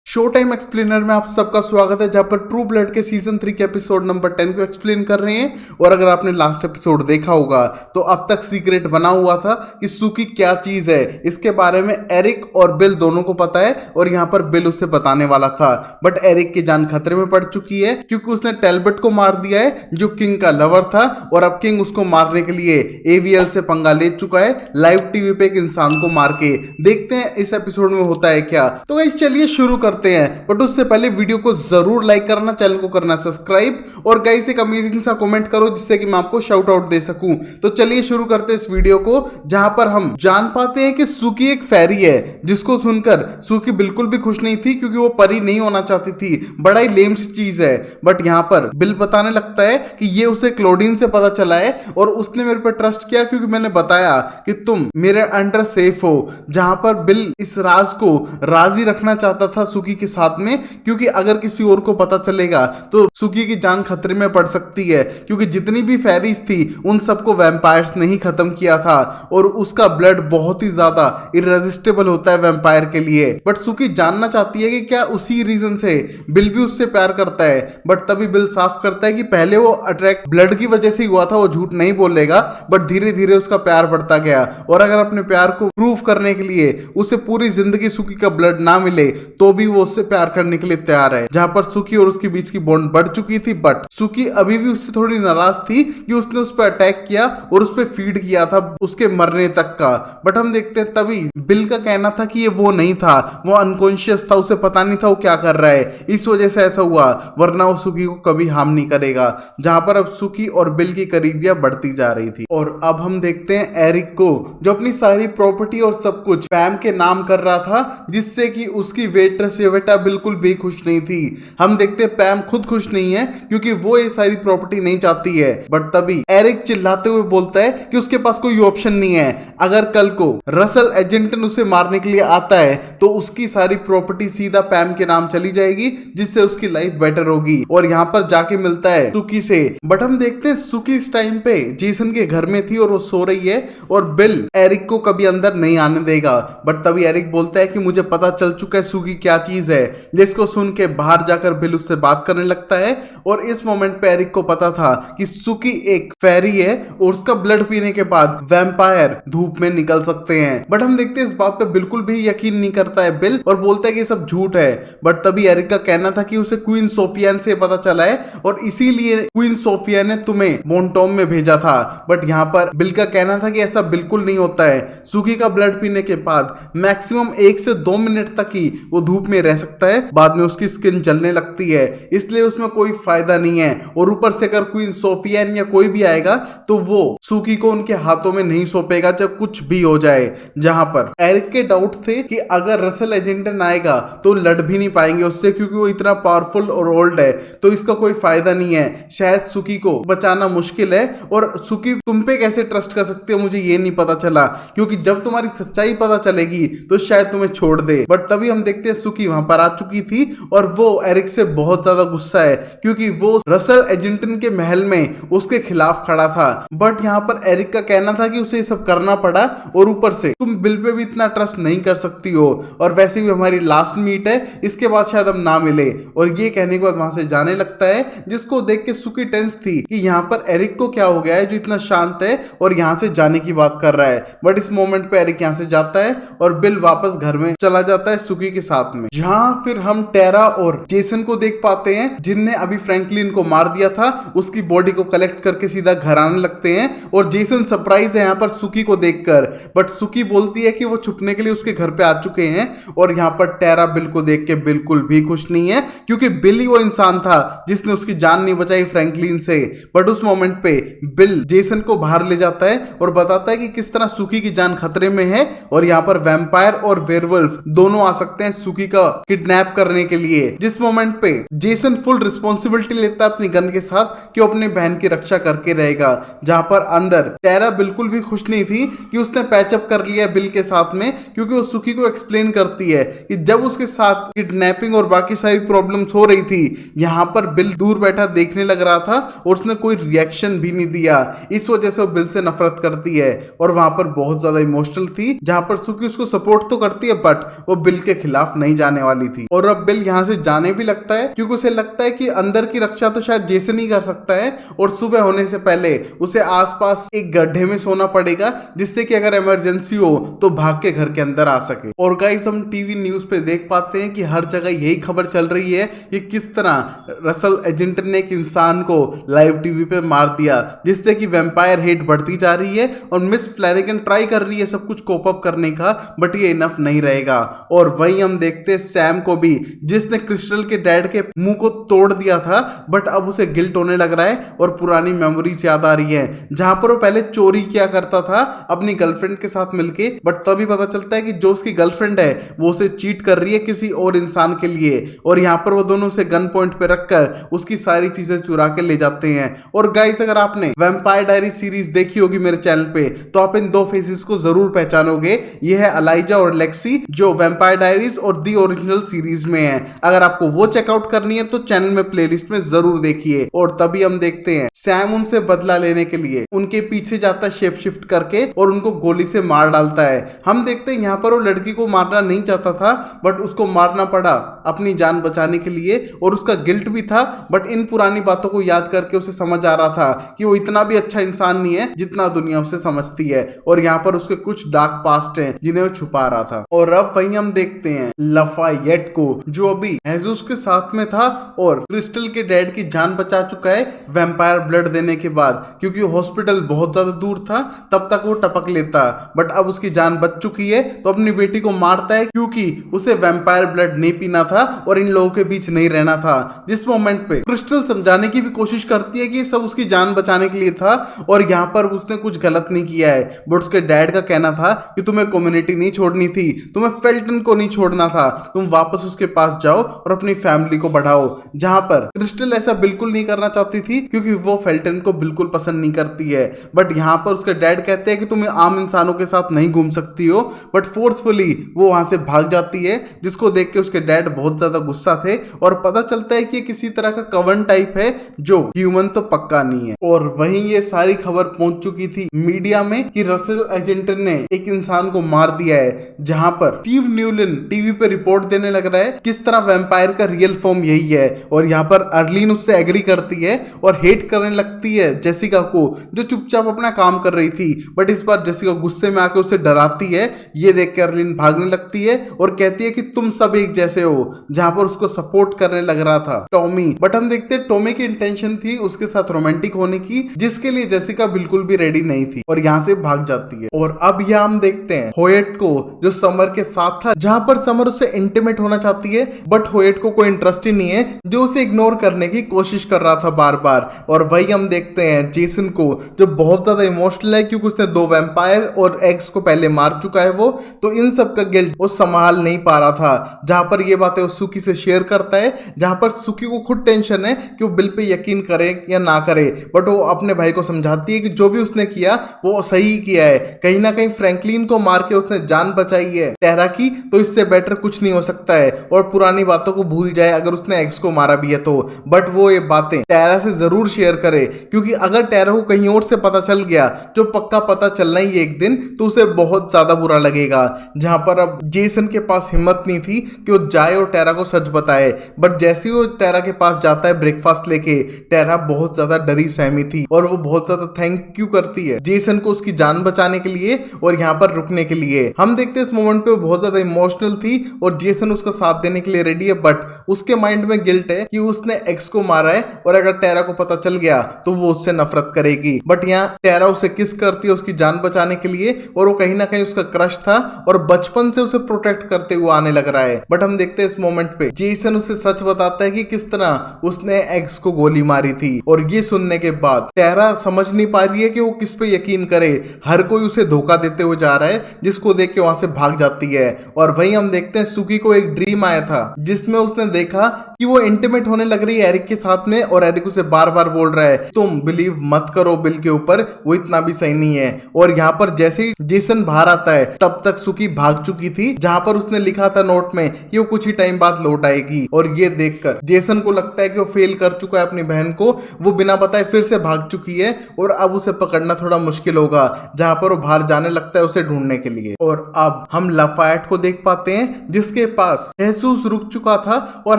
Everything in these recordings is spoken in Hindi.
शो टाइम एक्सप्लेनर में आप सबका स्वागत है, जहां पर ट्रू ब्लड के सीजन 3 के एपिसोड नंबर 10 को एक्सप्लेन कर रहे हैं। और अगर आपने लास्ट एपिसोड देखा होगा तो अब तक सीक्रेट बना हुआ था कि सुकी क्या चीज है। इसके बारे में एरिक और बिल दोनों को पता है और यहाँ पर बिल उसे बताने वाला था, बट एरिक की जान खतरे में पड़ चुकी है क्योंकि उसने टेलबट को मार दिया है जो किंग का लवर था, और अब किंग उसको मारने के लिए एवीएल से पंगा ले चुका है लाइव टीवी पे एक इंसान को मार के। देखते हैं इस एपिसोड में होता है क्या। तो गाइस चलिए शुरू करते हैं, बट उससे पहले वीडियो को जरूर लाइक करना, चैनल को करना सब्सक्राइब, और गाइस एक अमेजिंग सा कमेंट करो जिससे कि मैं आपको शाउट आउट दे सकूं। तो चलिए शुरू करते हैं इस वीडियो को, जहां पर हम जान पाते हैं कि सुकी एक फेरी है, जिसको सुनकर सुकी बिल्कुल भी खुश नहीं थी क्योंकि वो परी नहीं होना चाहती थी। बड़ा ही लेम सी चीज है। बट यहां पर बिल बताने लगता है कि ये उसे क्लोडीन से पता चला है और उसने मेरे पर ट्रस्ट किया क्योंकि मैंने बताया कि तुम मेरे अंडर सेफ हो। जहां पर बिल इस राज को राजी रखना चाहता था सुकी के साथ में, क्योंकि अगर किसी और को पता चलेगा तो सुकी की जान खतरे में पड़ सकती है, क्योंकि जितनी भी फेरीज थी उन सबको वैम्पायर्स ने ही खत्म किया था और उसका ब्लड बहुत ही ज्यादा इररेजिस्टेबल होता है वैम्पायर के लिए। बट सुकी जानना चाहती है कि क्या उसी रीजन से बिल भी उससे प्यार करता है। बट तभी बिल साफ करता है कि पहले वो अट्रैक्ट ब्लड की वजह से ही हुआ था, वो झूठ नहीं बोलेगा, बट धीरे धीरे उसका प्यार बढ़ता गया। और अगर अपने प्यार को प्रूव करने के लिए उसे पूरी जिंदगी सुकी का ब्लड ना मिले तो भी वो उससे प्यार करने के लिए तैयार है। जहां पर सुकी और उसके बीच की बॉन्ड बढ़ चुकी थी, बट सुकी अभी भी उससे थोड़ी नाराज थी कि उसने उस पर अटैक किया और उस पर फीड किया था उसके मरने तक का। बट हम देखते हैं तभी बिल का कहना था कि ये वो नहीं था, वो अनकॉन्शियस था, उसे पता नहीं था वो क्या कर रहा है, इस वजह से ऐसा हुआ, वरना वो सुकी को कभी हार्म नहीं करेगा। जहां पर अब सुकी और बिल की करीबियां बढ़ती जा रही थी। और अब हम देखते हैं एरिक को, जो अपनी सारी प्रॉपर्टी और सब कुछ पैम के नाम कर रहा था, जिससे कि उसकी वेट्रेस येवेटा बिल्कुल भी खुश नहीं थी। हम देखते हैं पैम खुद खुश नहीं है क्योंकि वो ये सारी प्रॉपर्टी नहीं चाहती है। बट तभी एरिक चिल्लाते हुए बोलता है कि उसके पास कोई ऑप्शन नहीं है। अगर कल को रसल एजेंटन उसे मारने के लिए आता है तो उसकी सारी प्रॉपर्टी सीधा पैम के नाम चली जाएगी, जिससे उसकी लाइफ बेटर होगी। और यहाँ पर जाके मिलता है सुकी से। बट हम देखते हैं सुकी इस टाइम पे जेसन के घर में थी और वो सो रही है और बिल एरिक को कभी अंदर नहीं आने देगा। बट तभी एरिक बोलता है कि मुझे पता चल चुका है सुकी क्या चीज है, जिसको सुन के बाहर जाकर बिल उससे बात करने लगता है। और इस मोमेंट पे एरिक को पता था कि सुकी एक फेरी है और उसका ब्लड पीने के बाद वैम्पायर धूप में निकल सकते हैं। बट हम देखते हैं इस बात पे बिल्कुल भी यकीन नहीं करता है बिल और बोलता है कि ये सब झूठ है। बट तभी एरिक का कहना था कि उसे क्वीन सोफियान से पता चला है और इसीलिए क्वीन सोफिया ने तुम्हें मोन्टोम में भेजा था। बट यहाँ पर बिल का कहना था कि ऐसा बिल्कुल नहीं होता है। सुकी का ब्लड पीने के बाद मैक्सिमम 1 से 2 मिनट तक ही वो धूप में रह सकता है, बाद में उसकी स्किन जलने लगती है, इसलिए उसमें कोई फायदा नहीं है। और ऊपर से अगर क्वीन सोफियान या कोई भी आएगा तो वो सुकी को उनके हाथों में नहीं सौंपेगा जब कुछ भी हो जाए। जहां पर एरिक के डाउट थे कि अगर रसल एजेंटन आएगा तो लड़ भी नहीं पाएंगे उससे, क्योंकि वो इतना पावरफुल और ओल्ड है, तो इसका कोई फायदा नहीं है, शायद सुकी को बचाना मुश्किल है। और सुकी तुम पे कैसे ट्रस्ट कर सकती है मुझे ये नहीं पता चला, क्योंकि जब तुम्हारी सच्चाई पता चलेगी तो शायद तुम्हें छोड़ दे। बट तभी हम देखते हैं सुकी वहां पर आ चुकी थी और वो एरिक से बहुत ज्यादा गुस्सा है क्योंकि वो रसल एजेंटन के महल में उसके खिलाफ खड़ा था। बट यहाँ पर एरिक का कहना था कि उसे ये सब करना पड़ा और ऊपर से तुम बिल पे भी इतना ट्रस्ट नहीं कर सकती हो, और वैसे भी हमारी लास्ट मीट है, इसके बाद शायद अब ना मिले। और ये कहने के बाद वहां से जाने लगता है, जिसको देख के सुकी टेंस थी कि यहाँ पर एरिक को क्या हो गया है जो इतना शांत है और यहाँ से जाने की बात कर रहा है। बट इस मोमेंट पे एरिक यहाँ से जाता है और बिल वापस घर में चला जाता है सुकी के साथ में। जहाँ फिर हम टेरा और जेसन को देख पाते हैं, जिनने अभी फ्रैंकलिन को मार दिया था, उसकी बॉडी को कलेक्ट करके सीधा घर आने लगते हैं। और जेसन सरप्राइज है यहाँ पर सुकी को देखकर, बट सुकी बोलती है कि वो छुपने के लिए उसके घर पे आ चुके हैं। और यहाँ पर टेरा बिल को देख के बिल्कुल भी खुश नहीं है, क्योंकि बिल ही वो इंसान था जिसने उसकी जान नहीं बचाई फ्रैंकलिन से। बट उस मोमेंट पे बिल जेसन को बाहर ले जाता है और बताता है कि किस तरह सुकी की जान खतरे में है और यहाँ पर वैम्पायर और वेयरवुल्फ दोनों आ सकते हैं सुकी का किडनैप करने के लिए। जिस मोमेंट पे जेसन फुल रिस्पॉन्सिबिलिटी लेता है अपनी गन के साथ कि वो अपनी बहन की रक्षा करके रहेगा। जहां पर अंदर टेरा बिल्कुल भी खुश नहीं थी कि उसने पैचअप कर लिया बिल के साथ में, क्योंकि वो सुकी को एक्सप्लेन करती है कि जब उसके साथ किडनैपिंग और बाकी सारी प्रॉब्लम्स हो रही थी, यहाँ पर बिल दूर बैठा देखने लग रहा था और उसने कोई रिएक्शन भी नहीं दिया। इस वजह से वो बिल से नफरत करती है और वहां पर बहुत ज्यादा इमोशनल थी। जहां पर सुकी उसको सपोर्ट तो करती है बट वो बिल के खिलाफ नहीं जाने जाने वाली थी। और अब बिल यहाँ से जाने भी लगता है क्योंकि उसे लगता है कि अंदर की रक्षा तो शायद जेसन ही कर सकता है और सुबह होने से पहले उसे आसपास एक गड्ढे में सोना पड़ेगा जिससे कि अगर इमरजेंसी हो तो भाग के घर के अंदर आ सके। और गाइस हम टीवी न्यूज पे देख पाते हैं कि हर जगह यही खबर चल रही है कि किस तरह रसल एजेंट ने एक इंसान को लाइव टीवी पे मार दिया, जिससे कि वैम्पायर हेट बढ़ती जा रही है और मिस फ्लैनेगन ट्राई कर रही है सब कुछ कोप अप करने का, बट ये इनफ नहीं रहेगा। और वहीं हम देखते हैं सैम को भी, जिसने क्रिस्टल के डैड के मुंह को तोड़ दिया था, बट अब उसे गिल्ट होने लग रहा है और पुरानी मेमोरीज याद आ रही है जहां पर वो पहले चोरी किया करता था अपनी गर्लफ्रेंड के साथ मिलके, बट तभी पता चलता है कि जो उसकी गर्लफ्रेंड है वो उसे चीट कर रही है किसी और इंसान के लिए। और यहाँ पर वो दोनों उसे गन पॉइंट पे रखकर उसकी सारी चीजें चुरा के ले जाते हैं। और गाइस अगर आपने वैम्पायर डायरी सीरीज देखी होगी मेरे चैनल पे तो आप इन दो फेसेस को जरूर पहचानोगे। ये है अलाइजा और लेक्सी जो वैम्पायर डायरीज और दी ओरिजिनल सीरीज में है। अगर आपको वो चेकआउट करनी है तो चैनल में प्लेलिस्ट में जरूर देखिए। और तभी हम देखते हैं सैम उनसे बदला लेने के लिए उनके पीछे जाता है शेप शिफ्ट करके और उनको गोली से मार डालता है। हम देखते हैं यहाँ पर वो लड़की को मारना नहीं चाहता था बट उसको मारना पड़ा अपनी जान बचाने के लिए और उसका गिल्ट भी था, बट इन पुरानी बातों को याद करके उसे समझ आ रहा था कि वो इतना भी अच्छा इंसान नहीं है जितना दुनिया उसे समझती है। और यहाँ पर उसके कुछ डार्क पास्ट हैं जिन्हें वो छुपा रहा था। और अब वहीं हम देखते हैं लफायेट को जो अभी हेजुस के साथ में था और क्रिस्टल के डैड की जान बचा चुका है वैम्पायर ब्लड देने के बाद, क्योंकि हॉस्पिटल बहुत ज्यादा दूर था तब तक वो टपक लेता, बट अब उसकी जान बच चुकी है तो अपनी बेटी को मारता है क्योंकि उसे वैम्पायर ब्लड नहीं पीना था और इन लोगों के बीच नहीं रहना था। जिस मोमेंट पे क्रिस्टल समझाने की भी कोशिश करती है कि सब उसकी जान बचाने के लिए था और यहाँ पर उसने कुछ गलत नहीं किया है, बट उसके डैड का कहना था कि तुम्हें कम्युनिटी नहीं छोड़नी थी, तुम्हें फेल्टन को नहीं छोड़ना था, तुम वापस उसके पास जाओ और अपनी फैमिली को बढ़ाओ। जहां पर क्रिस्टल ऐसा बिल्कुल नहीं करना चाहती थी क्योंकि वो फेल्टन को बिल्कुल पसंद नहीं करती है, बट यहाँ पर उसके डैड कहते हैं कि तुम आम इंसानों के साथ नहीं घूम सकती हो, बट फोर्सफुली वो वहां से भाग जाती है, जिसको देख के उसके डैड बहुत ज्यादा गुस्सा थे और पता चलता है कि किसी तरह का कवन टाइप है जो ह्यूमन तो पक्का नहीं है। और वहीं ये सारी खबर पहुंच चुकी थी मीडिया में कि रसल एजेंट ने एक इंसान को मार दिया है, जहां पर स्टीव न्यूलिन टीवी पे रिपोर्ट देने लग रहा है किस तरह वैम्पायर का रियल फॉर्म यही है। और यहाँ पर अर्लीन उससे एग्री करती है और हेट करने लगती है जेसिका को जो चुपचाप अपना काम कर रही थी, बट इस बार जेसिका गुस्से में आके उसे डराती है। ये देख के अर्लीन भागने लगती है और कहती है कि तुम सब एक जैसे हो, जहां पर उसको सपोर्ट करने लग रहा था टॉमी, बट हम देखते हैं टॉमी की इंटेंशन थी उसके साथ रोमांटिक होने की, जिसके लिए जेसिका बिल्कुल भी रेडी नहीं थी और यहाँ से भाग जाती है। और अब यहाँ हम देखते हैं होयट को जो समर के साथ था, जहां पर समर उससे इंटीमेट होना चाहती है बट होयट को कोई इंटरेस्ट ही नहीं है, जो उसे इग्नोर करने की कोशिश कर रहा था बार बार। और वही हम देखते हैं जेसन को जो बहुत ज्यादा इमोशनल है क्योंकि उसने 2 वैम्पायर और एक्स को पहले मार चुका है वो, तो इन सब का गिल्ट वो संभाल नहीं पा रहा था। जहां पर ये बातें वो सुकी से शेयर करता है, जहां पर सुकी को खुद टेंशन है कि वो बिल पे यकीन करे या ना करे, बट वो अपने भाई को समझाती है कि जो भी उसने किया वो सही किया है, कहीं ना कहीं फ्रैंकलिन को मार के उसने जान बचाई है टेरा की, तो इससे बेटर कुछ नहीं हो सकता है और पुरानी बातों को भूल जाए अगर उसने एक्स को मारा भी है तो। बट वो ये बातें टेरा से जरूर शेयर करे क्योंकि अगर टेरा को कहीं और से पता चल गया, जो पक्का पता चलना ही एक दिन, तो उसे बहुत ज्यादा बुरा लगेगा। जहां पर अब जेसन के पास हिम्मत नहीं थी कि वो जाए और टेरा को सच बताए, बट जैसे ही वो टेरा के पास जाता है ब्रेकफास्ट लेके, टेरा बहुत ज्यादा डरी सहमी थी और वो बहुत ज्यादा थैंक यू करती है जेसन को उसकी जान बचाने के लिए और यहाँ पर रुकने के लिए। हम देखते हैं इस मोमेंट पे वो बहुत ज्यादा इमोशनल थी और जेसन उसका साथ देने के लिए रेडी है, बट उसके माइंड में गिल्ट है कि उसने एक्स को मारा है और अगर टेरा को पता चल गया तो वो उससे नफरत करेगी। बट यहाँ टेरा उसे किस करती है उसकी जान बचाने के लिए और वो कहीं ना कहीं उसका क्रश था और बचपन से उसे प्रोटेक्ट करते हुए आने लग रहा है। बट हम देखते हैं इस मोमेंट पे जेसन उसे सच बताता है कि किस तरह उसने एक्स को गोली मारी थी और ये सुनने के बाद टेरा समझ नहीं पा रही है कि वो किस पे यकीन करे, हर कोई उसे धोखा देते हुए जा रहा है, जिसको देख के वहां से भाग जाती है। और वहीं हम देखते हैं सुकी को एक ड्रीम आया था जिसमें उसने देखा कि वो इंटीमेट होने लग रही है एरिक के साथ में और एरिक उसे बार बार बोल रहा है तुम बिलीव मत करो बिल के ऊपर, वो इतना भी सही नहीं है। और यहाँ पर जैसे ही जेसन बाहर आता है तब तक सुकी भाग चुकी थी, जहां पर उसने लिखा था नोट में कि वो कुछ ही टाइम बाद लौट आएगी। और ये देखकर जेसन को लगता है कि वो फेल कर चुका है अपनी बहन को, वो बिना बताए फिर से भाग चुकी है और अब उसे पकड़ना थोड़ा मुश्किल होगा, जहां पर वो बाहर जाने लगता है उसे ढूंढने के लिए। और अब हम लफायट को देख पाते हैं जिसके पास जेसूस रुक चुका था और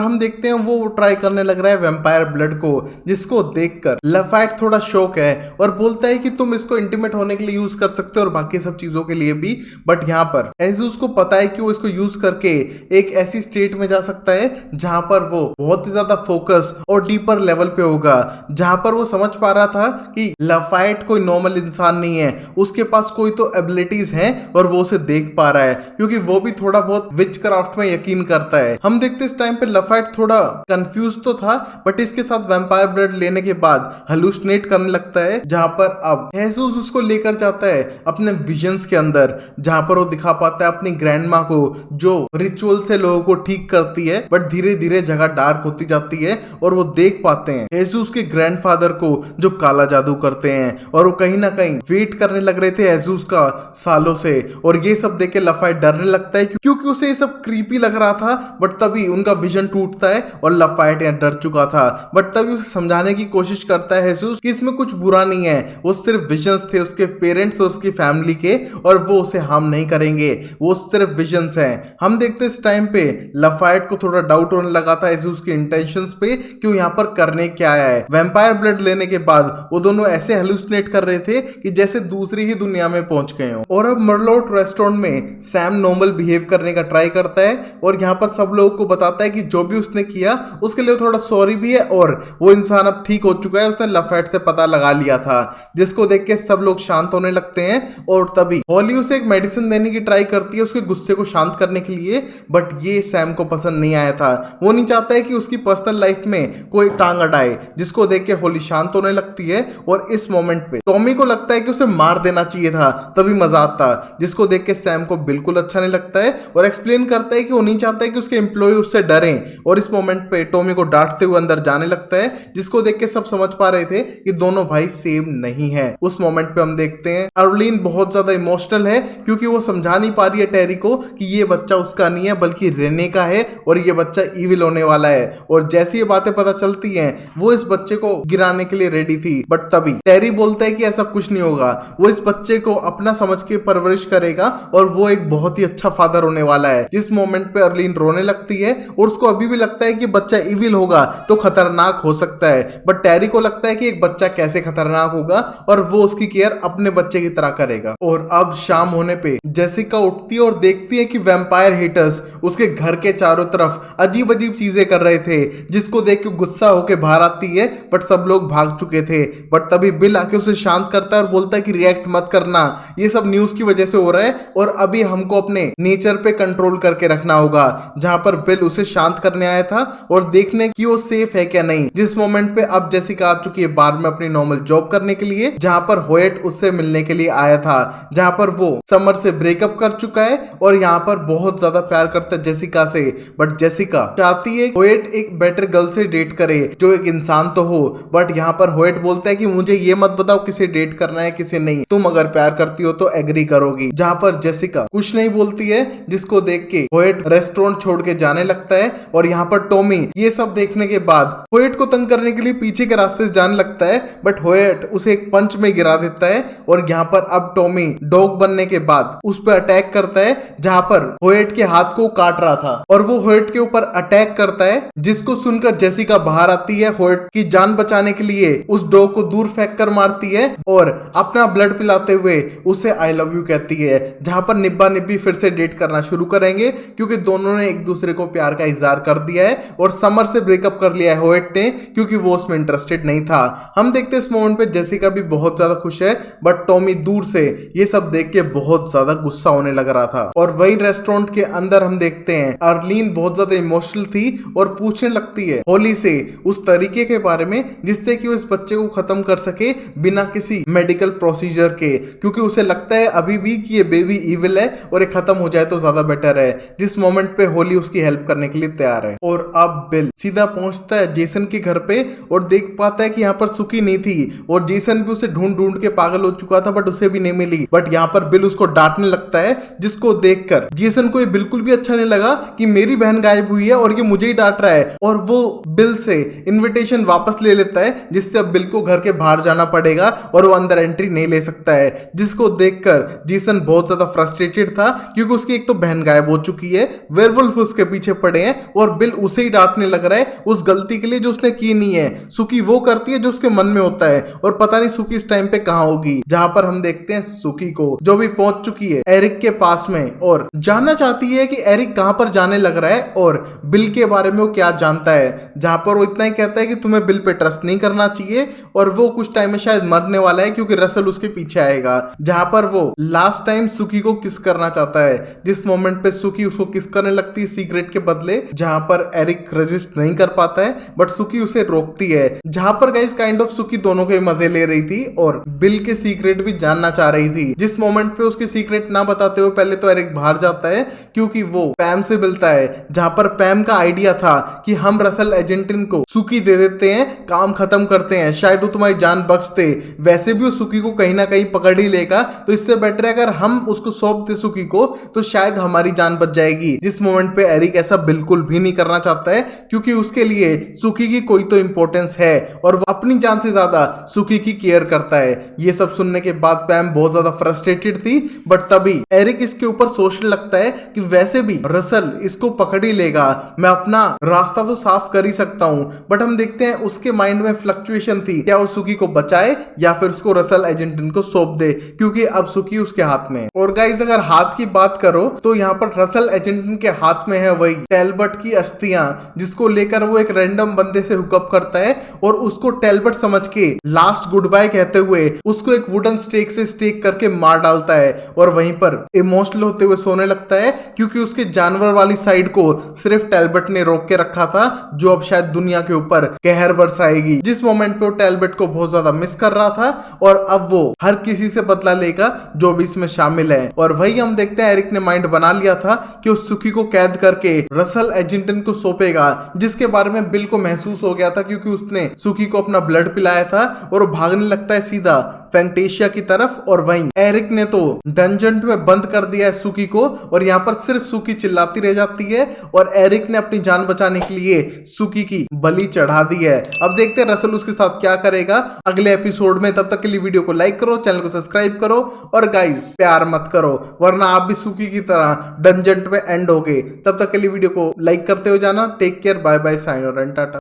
हम देखते हैं वो ट्राई करने लग रहा है वैम्पायर ब्लड को, जिसको देखकर लाफाइट थोड़ा शॉक है और बोलता है कि तुम इसको इंटीमेट होने के लिए यूज कर सकते हो और बाकी सब चीजों के लिए भी, बट यहाँ पर जेसूस को पता है कि वो इसको यूज करके एक ऐसी स्टेट में जा सकता है जहां पर वो बहुत ही ज्यादा फोकस और डीपर लेवल पे होगा, जहां पर वो समझ पा रहा था कि लाफाइट कोई नॉर्मल इंसान नहीं है, उसके पास कोई तो एबिलिटीज हैं और वो उसे देख पा रहा है क्योंकि वो भी थोड़ा बहुत विच क्राफ्ट में यकीन करता है। हम देखते इस टाइम पे लाफाइट थोड़ा कंफ्यूज तो था, बट इसके साथ वैम्पायर ब्लड लेने के बाद हलुसिनेट करने लगता है, जहां पर अब जेसूस उसको लेकर जाता है अपने विजन्स के अंदर, जहां पर वो दिखा पाता है अपनी ग्रैंडमा को जो रिचुअल से लोगों को ठीक करती है, बट धीरे धीरे जगह डार्क होती जाती है और वो देख पाते हैं जेसूस के ग्रैंडफादर को जो काला जादू करते हैं और वो कहीं ना कहीं वेट करने लग रहे थे जेसूस का सालों से। और ये सब देख के लाफाइट डरने लगता है क्योंकि उसे ये सब क्रीपी लग रहा था, बट तभी उनका विजन टूटता है और लाफाइट यहाँ डर चुका था, बट तभी उसे समझाने की कोशिश करता है जेसूस कि इसमें कुछ बुरा नहीं है, वो सिर्फ विजन्स थे उसके पेरेंट्स और उसकी फैमिली के और वो उसे हार्म नहीं करेंगे, वो सिर्फ विजन्स हैं। हम देखते इस टाइम पे लाफाइट को थोड़ा डाउट होने लगा था जेसूस के इंटेंशंस पे कि वो यहाँ पर करने क्या आया है। वैम्पायर ब्लड लेने के बाद वो दोनों ऐसे हेलुसिनेट कर रहे थे कि जैसे दूसरी ही दुनिया में पहुंच गए हो। और अब मर्लोट रेस्टोरेंट में सैम नॉर्मल बिहेव करने का ट्राई करता है और यहाँ पर सब लोगों को बताता है कि जो भी उसने किया उसके लिए थोड़ा सॉरी भी है और वो इंसान अब ठीक हो चुका है, उसने लाफाइट से पता लगा लिया था, जिसको देख के सब लोग शांत होने लगते हैं। और तभी हॉली उसे एक मेडिसिन देने की ट्राई करती है उसके गुस्से को शांत करने के लिए, बट ये सैम को पसंद नहीं आया था। वो नहीं चाहता है कि उसकी पर्सनल लाइफ में कोई टांग अड़ाए, जिसको देख के होली शांत होने लगती है। और इस मोमेंट पे टॉमी को लगता है कि उसे मार देना चाहिए था, तभी मजा आता, जिसको देख के सैम को बिल्कुल अच्छा नहीं लगता है और एक्सप्लेन करता है कि वो नहीं चाहता है कि उसके एम्प्लॉय उससे डरें। और इस मोमेंट पे टॉमी को डांटते हुए अंदर जाने लगता है, जिसको देख के सब समझ पा रहे थे कि दोनों भाई सेम नहीं है। उस मोमेंट पे हम देखते हैं अर्लीन बहुत ज्यादा इमोशनल है क्योंकि वो समझा नहीं पा रही है टेरी को कि ये बच्चा उसका नहीं है बल्कि रेने का है और ये बच्चा इविल होने वाला है। और जैसी ये बातें पता चलती हैं वो इस बच्चे को गिराने के लिए रेडी थी, बट तभी टेरी बोलता है कि ऐसा कुछ नहीं होगा, वो इस बच्चे को अपना समझ के परवरिश करेगा और वो एक बहुत ही अच्छा फादर होने वाला है। जिस मोमेंट पे अर्लीन रोने लगती है और उसको अभी भी लगता है कि बच्चा इविल होगा तो खतरनाक हो सकता है, बट टेरी को लगता है कि एक बच्चा कैसे खतरनाक होगा और वो उसकी केयर अपने बच्चे की तरह करेगा। और अब शाम होने पे जेसिका उठती है और देखती है कि वैम्पायर हेटर्स उसके घर के चारों तरफ अजीब अजीब चीजें कर रहे थे, जिसको देख के गुस्सा होके बाहर आती है, बट सब लोग भाग चुके थे। बट तभी बिल आके उसे शांत करता है और बोलता है कि रिएक्ट मत करना, ये सब न्यूज की वजह से हो रहा है और अभी हमको अपने नेचर पे कंट्रोल करके रखना होगा। जहां पर बिल उसे शांत करने आया था और देखने की वो सेफ है क्या नहीं। जिस मोमेंट पे अब जेसिका आ चुकी है बार में अपनी नॉर्मल जॉब करने के लिए, जहां पर होएट उससे मिलने के लिए आया था, जहां पर वो समर से ब्रेकअप कर चुका है और यहाँ पर बहुत ज्यादा प्यार करता है जेसिका से, बट जेसिका चाहती है होएट एक बेटर गर्ल से डेट करे जो एक इंसान तो हो। बट यहाँ पर होएट बोलता है कि मुझे ये मत बताओ किसे डेट करना है किसे नहीं, तुम अगर प्यार करती हो तो एग्री करोगी। जहां पर जेसिका कुछ नहीं बोलती है, जिसको देख के होएट रेस्टोरेंट छोड़ के जाने लगता है। और यहाँ पर टॉमी ये सब देखने के बाद होएट को तंग करने के लिए पीछे के रास्ते से जाने लगता है, बट होएट उसे एक पंच में गिरा देता है। और यहाँ पर अब टॉमी डॉग बनने के बाद उस पर अटैक करता है, जहां पर होएट के हाथ को काट रहा था और वो होएट के ऊपर अटैक करता है, जिसको सुनकर जेसिका बाहर आती है होएट की जान बचाने के लिए, उस डॉग को दूर फेंक कर मारती है और अपना ब्लड पिलाते हुए उसे आई लव यू कहती है। जहां पर निब्बा निब्बी फिर से डेट करना शुरू करेंगे क्योंकि दोनों ने एक दूसरे को प्यार का इजहार कर दिया है और समर से ब्रेकअप कर लिया है होएट ने क्योंकि वो उसमें इंटरेस्टेड नहीं था। हम देखते हैं इस मोमेंट पे जेसिका भी बहुत ज्यादा खुश है, बट टॉमी दूर से ये सब देख के बहुत ज्यादा गुस्सा होने लग रहा था। और वही रेस्टोरेंट के अंदर हम देखते हैं अर्लीन बहुत ज्यादा इमोशनल थी और पूछने लगती है होली से उस तरीके के बारे में जिससे कि वो इस बच्चे को खत्म कर सके बिना किसी मेडिकल प्रोसीजर के, क्योंकि उसे लगता है अभी भी कि ये बेबी इविल है और ये खत्म हो जाए तो ज्यादा बेटर है। जिस मोमेंट पे होली उसकी हेल्प करने के लिए तैयार है। और अब बिल सीधा पहुंचता है जेसन के घर पे और देख पाता है कि यहाँ पर सुकी नहीं थी और जेसन भी उसे ढूंढ ढूंढ के पागल हो चुका था, बट उसे भी नहीं मिली। बट यहाँ पर बिल उसको डांटने लगता है, जिसको देखकर जेसन को ये बिल्कुल भी अच्छा नहीं लगा कि मेरी बहन गायब हुई है और ये मुझे ही डांट रहा है। और वो बिल से इनविटेशन वापस ले लेता है, जिससे अब बिल को घर के बाहर जाना पड़ेगा और वो अंदर एंट्री नहीं ले सकता है। जिसको देखकर जेसन बहुत ज्यादा फ्रस्ट्रेटेड था क्योंकि उसकी एक तो बहन गायब हो चुकी है है वेयरवुल्फ उसके पीछे पड़े हैं और बिल उसे ही डांटने लग रहा है उस गलती के लिए जो उसने की नहीं है। सुकी वो करती है जो उसके मन में होता है और पता नहीं सुकी इस टाइम पे कहाँ होगी। जहां पर हम देखते हैं सुकी को जो भी पहुंच चुकी है एरिक के पास में और जानना चाहती है कि एरिक कहां पर जाने लग रहा है और बिल के बारे में वो क्या जानता है। जहां पर वो इतना ही कहता है कि तुम्हें बिल पे ट्रस्ट नहीं करना चाहिए और वो कुछ टाइम में शायद मरने वाला है क्योंकि रसल उसके पीछे आएगा। जहां पर वो लास्ट टाइम सुकी को किस करना चाहता है, जिस मोमेंट पे सुकी उसको किस करने लगती है सीक्रेट के बदले, जहां पर एरिक रेजिस्ट नहीं कर पाता है बट सुकी उसे रोकती है। जहां पर गाइस काइंड ऑफ सुकी दोनों के मजे ले रही थी और बिल के सीक्रेट भी जानना चाह रही थी। जिस मोमेंट पे उसके सीक्रेट ना बताते हुए पहले तो एरिक बाहर जाता है क्योंकि वो पैम से मिलता है। जहां पर पैम का आइडिया था कि हम रसल एजेंटिन को सुकी दे देते हैं, काम खत्म करते हैं, शायद वो तुम्हारी जान बख्शते। वैसे भी वो सुकी को कहीं ना कहीं पकड़ ही लेगा तो इससे बेटर है अगर हम उसको सौंप दे सुकी को तो शायद हमारी जान बच जाएगी। जिस मोमेंट पे एरिक ऐसा बिल्कुल भी नहीं करना चाहता है क्योंकि उसके लिए सुकी की कोई तो इंपॉर्टेंस है और वो अपनी जान से ज्यादा सुकी की केयर करता है। ये सब सुनने के बाद पैम बहुत ज्यादा फ्रस्ट्रेटेड थी बट तभी एरिक इसके ऊपर सोचने लगता है कि वैसे भी रसल इसको पकड़ ही लेगा, मैं अपना रास्ता तो साफ कर ही सकता हूं। बट हम देखते हैं उसके माइंड में फ्लक्चुएशन थी, क्या वो सुकी को बचाए या फिर उसको रसल एजेंटिन को सौंप दे क्योंकि अब सुकी उसके हाथ में। और गाइस अगर हाथ की बात करो तो यहाँ पर रसल एजेंटिन के हाथ में है वही टेलबर्ट की अस्थियां जिसको लेकर वो एक रैंडम बंदे से हुकअप करता है और उसको टेलबर्ट समझ के लास्ट गुड बाय कहते हुए उसको एक वुडन स्टेक से स्टेक करके मार डालता है और वहीं पर इमोशनल होते हुए सोने लगता है क्योंकि उसके जानवर वाली साइड को सिर्फ टेलबर्ट ने रोक के रखा था जो अब शायद दुनिया के ऊपर कहर बरसाएगी। जिस मोमेंट पे वो टेलबर्ट को बहुत ज्यादा मिस कर रहा था और अब वो हर किसी से बदला लेगा जो भी इसमें शामिल है। और वही हम देखते हैं एरिक ने माइंड बना लिया था कि उस सुकी को कैद करके रसल एजेंटिन को सौंपेगा, जिसके बारे में बिल को महसूस हो गया था क्योंकि उसने सुकी को अपना ब्लड पिलाया था और वो भागने लगता है सीधा फैंटेशिया की तरफ। और वहीं एरिक ने तो डंजन में बंद कर दिया है सुकी को और यहाँ पर सिर्फ सुकी चिल्लाती रह जाती है और एरिक ने अपनी जान बचाने के लिए सुकी की बलि चढ़ा दी है। अब देखते हैं रसल उसके साथ क्या करेगा अगले एपिसोड में। तब तक के लिए वीडियो को लाइक करो, चैनल को सब्सक्राइब करो और गाइस प्यार मत करो वरना आप भी सुकी की तरह डंजन में एंड होगे। तब तक के लिए वीडियो को लाइक करते हुए जाना। Take care, bye bye, sign और टाटा।